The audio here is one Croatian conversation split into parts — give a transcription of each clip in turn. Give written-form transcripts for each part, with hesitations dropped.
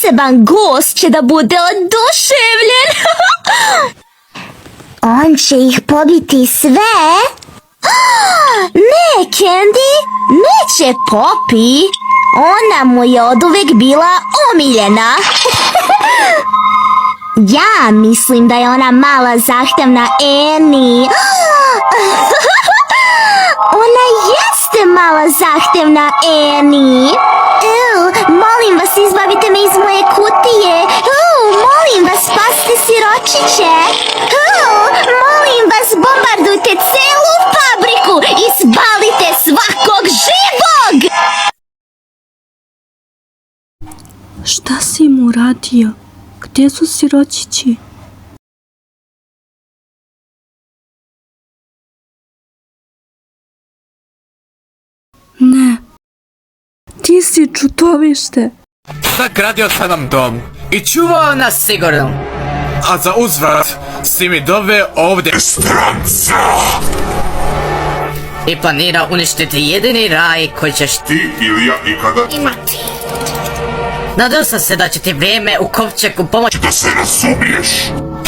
poseban gost će da bude oduševljen. On će ih pobiti sve? Ne, Candy, neće Poppy. Ona mu je oduvek bila omiljena. Ja mislim da je ona mala zahtevna Annie. Ona jeste mala zahtevna Annie. Molim vas, izbavite me iz moje kutije. Molim vas, spasite siročiće. Molim vas, bombardujte celu fabriku i spalite svakog živog! Šta si mu uradio? Gdje su siročići? Ne. Ti si čudovište. Sagradio sam nam dom i čuvao nas sigurno. A za uzvrat si mi doveo ovdje stranca. I planira uništiti jedini raj koji ćeš ti ili ja ikada imati. Nadao sam se da će ti vrijeme u kovčegu pomoći da se razumiješ.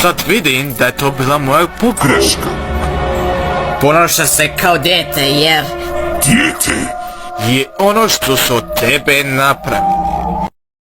Sad vidim da je to bila moja pogreška. Ponaša se kao dijete jer dijete je ono što su od tebe napravili.